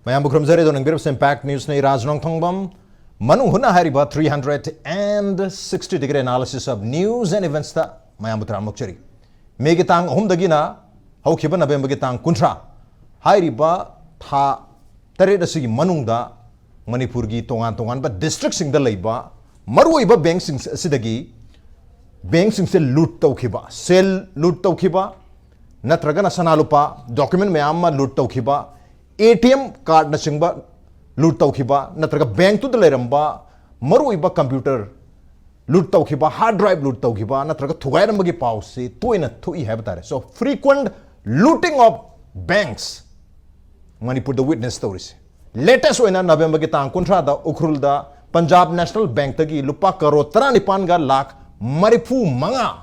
Mayam Bukramzari on Grips Impact News Nay Raj Nongthombam, Manung Hutna Hariba 360 degree analysis of news and events ta Mayam Butram Mokchari. Megitang Homdagina, Hokibana Bembagitang Kuntra, Hariba Ta Teredasi Manungda, Manipurgi Tongan, but districts in the Laiba, Maruiba Banks in Sidagi, Banks in Loot Tokiba, Sell Loot Tokiba, Natragana Sanalupa, document Mayama Loot Tokiba. ATM card na singba loot taukiba natraga bank to the leramba maru iba computer loot taukiba hard drive loot taukiba natraga thugai nambagi pause toina thui habatare so frequent looting of banks Manipur the witness stories latest oina November ki tang kuntra da ukrul da Punjab National Bank tagi lupa crore 39 ga lakh marifu manga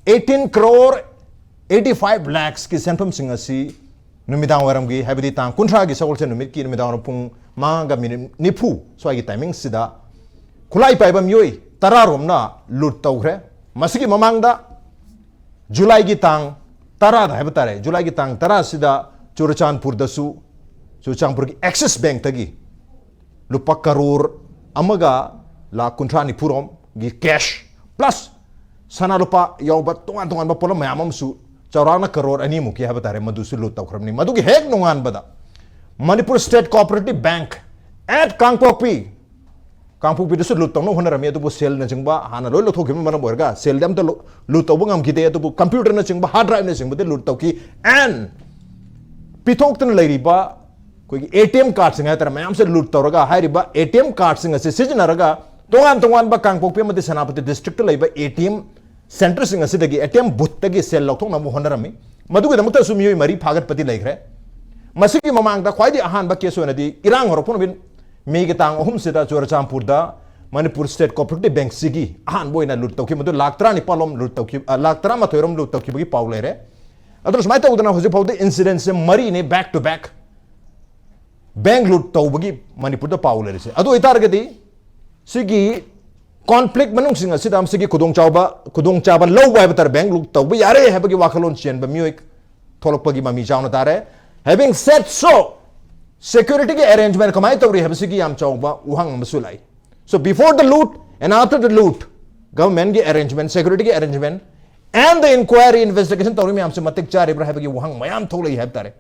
18 crore 85 lakhs ki senfam singasi Numidang waramgi habidi tang kuntra gi sawol se numit ki numidang pung manga min nipu so agi timing sida khulai paibam yoi tararom na lut tawre masigi mamangda July gi tang tara da habitare July gi tang tara sida Churachandpur dasu Churachandpur gi Axis Bank tagi lupa karur amaga la kuntra ni purom gi cash plus sana lupa yauba tungan ba pola mayamam su Chaurana crore ani muki habatare madusu lut tawkramni madugi hek nungan bada Manipur State Cooperative Bank at Kangpokpi dusu lut tawno honarami adu sel na jingba hana loi lothokim mana borga sel dam to lut tawbang am kite adu computer na jingba hard drive na jingba de lut tawki and pithok tan leiriba koi ATM card singa tara mayam se lut tawraga hairiba ATM card singa se sijnaraga tongan ba Kangpokpi mati Sanapati district leiba ATM Center sing asidagi ATM booth tagi sell lokthong namu honarami madugi damukta sumiyoi mari phagat pati laikre masigi mamangda khwaidi ahan ba keso nadi irang horopon bin megi tang ahum sida Churachandpur da Manipur State Cooperative Bank sigi ahan boina lut tawki madu laktra ni palom lut tawki laktra ma thoiram lut tawki bagi paulere adros mai tawdana hoji pawde incident se mari ne back to back bank lut tawbagi Manipur da paulere se adu itargadi sigi conflict manung singa sidam sigi kudong chaba low by betar bank look to yare have gi wakalon chen ba muik tholok pagi mami chawna tare having said so security ge arrangement kamai to have sigi yam chawba uhang masulai so before the loot and after the loot government ge arrangement security ge arrangement and the inquiry investigation to mi am se matik char ibra have gi uhang mayam tholai have tare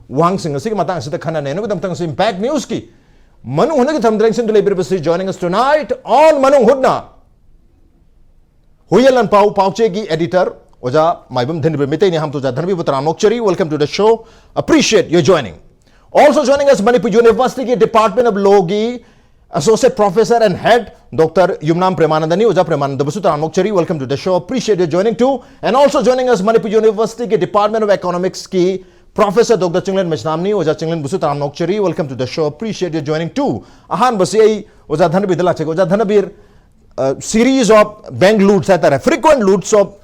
uhang singa sigi matang sida khana ne no dam tang impact news ki Manung Hutna ki thamdrengsin to labor joining us tonight on Manung Hutna. Hueiyen Lanpao Pauche editor Oja Maibam Dhanabir Meitei ni ham to ja Dhanabir Butram Mokchari. Welcome to the show. Appreciate your joining. Also joining us Manipur University ki Department of Law ki Associate Professor and Head Dr. Yumnam Premananda ni Oja Premananda Butram Mokchari. Welcome to the show. Appreciate your joining too. And also joining us Manipur University ki Department of Economics ki Professor Dr. Chinglen Meisnam ni Oja Chinglen Butram Mokchari. Welcome to the show. Appreciate your joining too. Ahan basi Oja Dhanabir dala chek Oja Dhanabir series of bank loots hai frequent loots of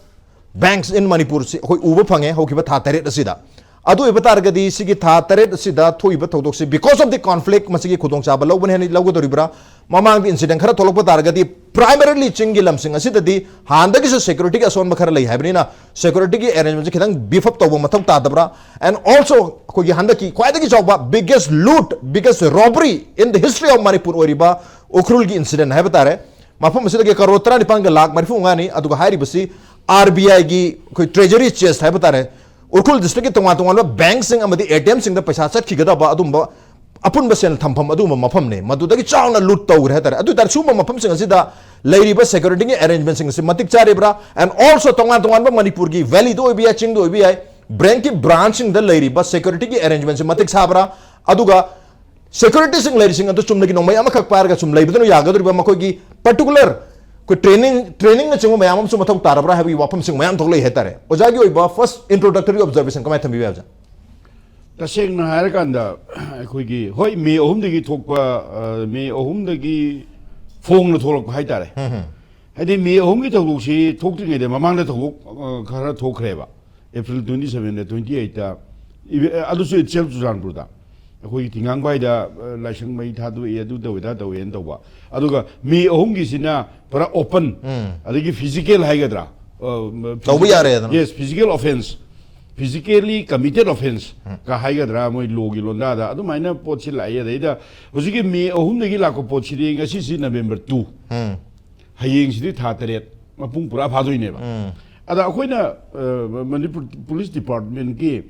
banks in Manipur hoi uba phange hokiba tha tare asida adu ibatar gadi sigi tha tare asida thoiba thodok se because of the conflict masigi khudong chaba lobun hani logo doribra mamang the incident khara tholok patar gadi primarily chingi lamsing asida di handa gi security ga son makhara lai habni na security gi arrangement khidang beef up tobo mathok ta dabra and also ko gi handa ki kwaida gi chawba biggest loot biggest robbery in the history of Manipur oriba ukrul gi incident hai batare mafam asida ge crore 39 lakh marifu ngani adu ga hairi basi RBI gi koi treasury chest hai batare urkul district ki tonga bank sing amadi ATM sing da paisa chat ki gada ba adum ba apun basel thampham adu mafam ne madu da gi chawna loot taw re tare adu tar suma mafam sing asida leiri ba security gi arrangement sing matik chare bra and also tonga ba Manipur gi valley do bi ching do bi bank ki branch sing da leiri ba security gi arrangement sing matik sabra adu ga security sing leiri sing adu chumna gi no mai amakak par ga chum leib do yagadri ba makoi gi particular ko training na chingo mayam su mathok tarabra habi wapam sing mayam tholai hetare ojagi oiba first introductory observation kamai thambi ba taseng na har kanda khoi gi hoi me ohum degi thokpa me ohum degi phong na tholok hai tare hadi me ohum gi thok si thok tri de mamang da thok khara thok reba April 27 and 28 ta adu su itself Churachandpur da khoi tingang bai da laisang mai tha du e du da da yen to ba aduga me ohum gi sina para open adigi physical hai gadra yes physical offense physically committed offense ka haigadra moi logi londa da adu maina potsi lai da hojiki me ohum degi la ko potsi ri ngasi si November 2 hayeng si tha taret mapung pura phadoi ne ba ada akoina Manipur police department ki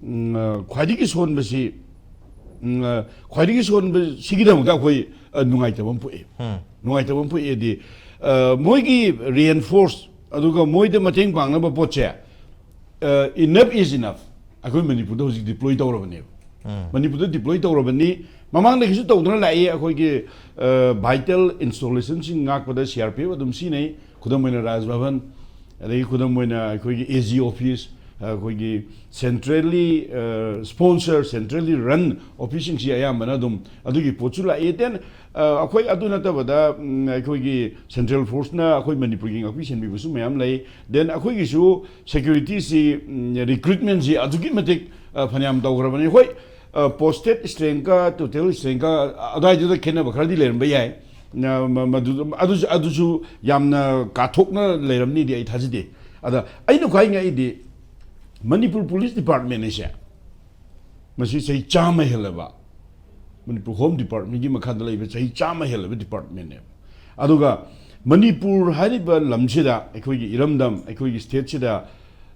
khwadi son basi khwadi son sigi da ga khoi nungai tabam pu e di moi gi reinforce aduga moi de mateng pang na ba potche enough is enough akoi Manipur do deploy tawrabani Manipur deploy tawrabani mamang na kisu tawdna lai akoi gi vital installation sing ngak pada CRP adum si nei khudam moina Raj Bhavan adai khudam moina akoi gi AG office akoi gi centrally sponsor centrally run office sing si ayam bana dum adugi pochula eten akoi aduna ta bada akoi gi central force na akoi Manipur gi ngakpi sen bi busu mayam lai then akoi gi su security si recruitment si adugi matik phanyam tawgrabani hoi posted strength ka total strength ka adai ju khena bakhradi leram bai ai adu yamna kathokna leramni di ai thajide ada aina khai ngai di Manipur police department is ya masi sei chama helaba Manipur home department gi makhad lai be sei chama helaba department ne aduga Manipur hariba lamsida ekoi gi iramdam ekoi gi state sida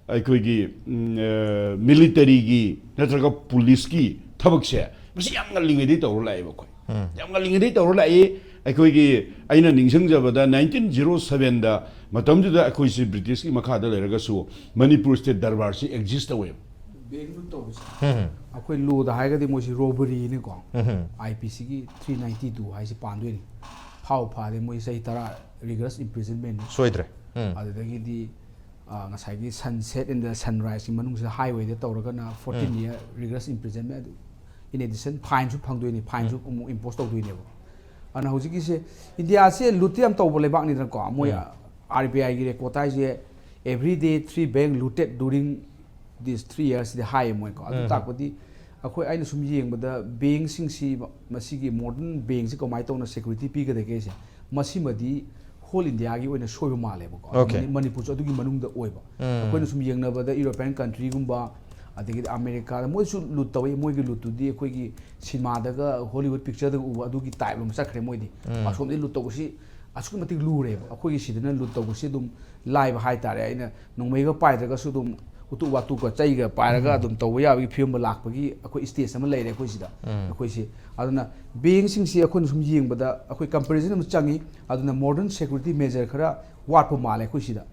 ekoi gi military gi natraga police gi thabak se masi yam ngalingei dei tawr lai ba khoi yam ngalingei dei tawr lai ekoi gi aina ningsang jabada 1907 da matam ju da ekoi si British ki makha da leraga su Manipur state darbar si exist away Bengu to akoi lu da haiga di mosi robbery ni ko IPC ki 392 hai si pandoi ni phau pha de moi sai tara rigorous imprisonment soidre adagi di ngasai gi sunset and the sunrise ki manung sa highway de tawraga na 14 year rigorous imprisonment in addition fine su phangdoi ni fine su impose tawdoi ni ana hojiki se India se lutiam tawbo lebak ni ko moi RBI gi quota je every day 3 bank looted during these 3 years the high moi ko adu takpati akoi aina sum yeng bada bank sing si masigi modern bank si komai tawna security pi ga de ke se masi madi whole India gi oina soiba male ba ko Manipur so adugi manung da oiba akoi sum yeng na bada European country gumba adigi America moi su lut tawai moi gi lut di akoi gi cinema daga Hollywood picture daga uba adugi type lum sakre moi di asom di lut taw si asuk mati lure ba akoi gi sidana lut taw si dum live hai tare aina nongmei ga pai daga su dum utu watu ko chai ga paraga dum taw ya bi film lak pagi akoi stage ama leire akoi sida akoi si aduna being sing si akoi sum yeng bada akoi comparison am changi aduna modern security measure khara wat pa male akoi sida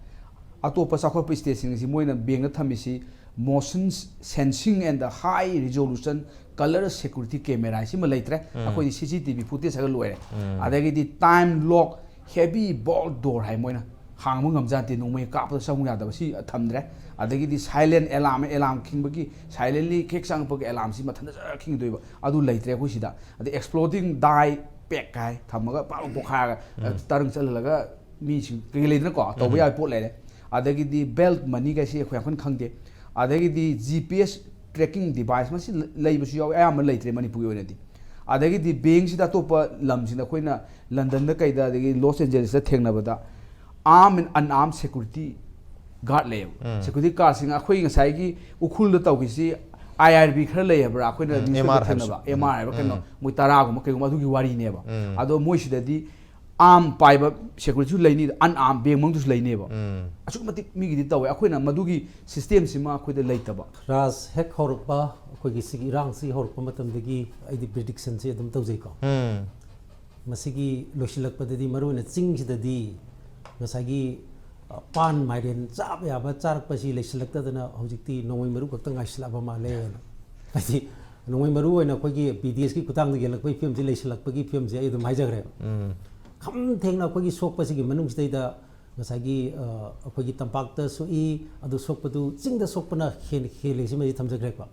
atopa sakho pa stage sing si moina beng na thami si motion sensing and the high resolution color security camera si ma leitre akoi CCTV footage ga loire adagi di time lock heavy bolt door hai moina hang mangam jante nongmei kap da samu ya da si thamdre adagi di silent alarm king bagi silently kek sang pag alarm si mathanda king doiba adu leitre ko sida adi exploding die pack kai thamaga pa bokha tarung chalalaga mi sing ke leidna ko to ya pot lere adagi di belt money ga si khyan khangde adagi di GPS tracking device ma si leibu su yaw ayam leitre Manipur oina di adagi di bank sida topa lam sina khoina London da kaida adagi Los Angeles da thengna bada armed and unarmed security guard level security guard sing akhoi ngasai gi ukhul da tawgi si IRB khar lei habra akhoi na MR ba keno moi tara gum kai gum adu gi wari ne ba ado moi sida di arm paiba security lei ni unarmed beng mong du lei ne ba asuk mati mi gi di tawai akhoi na madu gi system sima akhoi da lei taba ras hek horpa akhoi gi sigi rang si horpa matam degi ai di prediction se dum tawjai ko masigi losilak padadi maru na ching sida di ngasagi pan maiden chap ya ba charak pasi leisilak ta dana hojikti nongoi maru kakta ngaisla ba male ati nongoi maru oina khogi PDS ki kutang de gelak pai film ji leisilak pagi film ji ai dum haijagre kham thengna khogi sok pasi gi manung stai da ngasagi khogi tampak ta su I adu sok padu ching da sok pana khele si mai thamjagre pa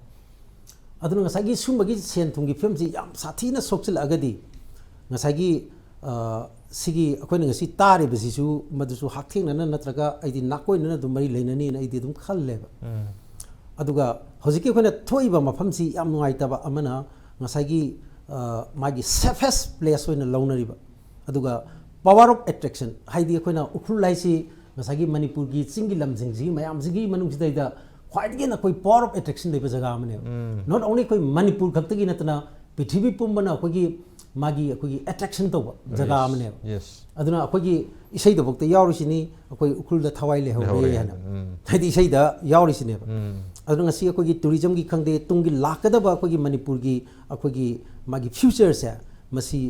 adu ngasagi sumbagi sen thungi film ji yam sathi na sok chil agadi ngasagi sigi akoina ngasi tari basisu madusu hakthing na natraga aidi nakoi na dum mari leinani na aidi dum khalle ba aduga hojiki akoina thoiba mafamsi yam ngai taba amana ngasagi magi safest place oina launari ba aduga power of attraction haidi akoina ukhul laisi ngasagi Manipur gi chingi lamjing ji mayam jigi manung sidaida ख्वाइदगी ना कोई power of attraction लेबे जगह मने not only कोई मणिपुर खक्तगी नतना पृथ्वी पुंबना कोई मागी कोई attraction तो जगह मने अदुना कोई इसै दबक ते यावरिसिनी कोई उखुल द थवाई ले होबे हना हाइदि इसै द यावरिसिने अदुना ngasi कोई टूरिज्म की खंगदे तुंगी लाकदबा कोई मणिपुर की कोई मागी फ्यूचर से मसी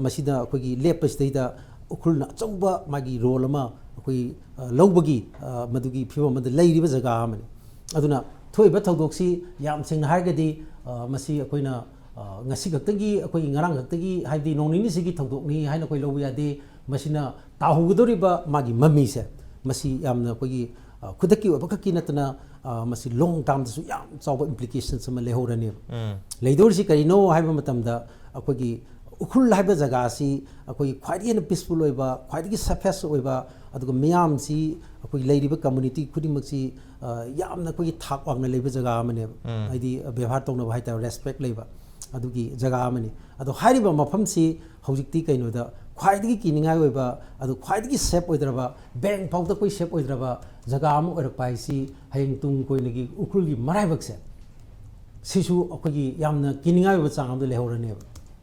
मसीदा कोई लेपसदैदा उखुलना अचौबा मागी रोल अमा कोई लौबगी मदुगी फिवम मद लैरिबा जगह अमने अदुना थोइबा थौदोक्सी याम सिंग हारगदी मसी कोइना ngasi खक्तगी कोई ngarang खक्तगी हाइदि नोंनिनि सिगी थौदोकनी हाइना कोई लौब यादे मसीना ताहुगदोरिबा मागी मम्मी से मसी यामना कोई खुदकी ओबखकी नतना मसी लॉन्ग टर्म दसु याम चावबा implications अमा लेहोरने लेदोरसी करिनो हाइबा मतमदा कोई उखुल हाइबा जगह सी कोई ख्वाइदगी पीसफुल होइबा ख्वाइदगी सफेस्ट होइबा अदुगा मियाम सी कोई लैरिबा कम्युनिटी खुदिमक्सी यामना कोई थाक वांगना लेबा जगह अमने हाइदि व्यवहार तौना हाइता रेस्पेक्ट लेबा अदुगी जगह अमने अदु हाइरिबा मफम सी हौजिक्ति कैनोदा ख्वाइदगी किनिंगाय होइबा अदु ख्वाइदगी सेफ होइद्रबा बैंक फाउदा कोई सेफ होइद्रबा जगह अम ओरपाइसी हयंग तुंग कोइनगी उखुलगी मराइबक्से सिसु अखोगी यामना किनिंगाय होइबा चांगमदे लेहोरने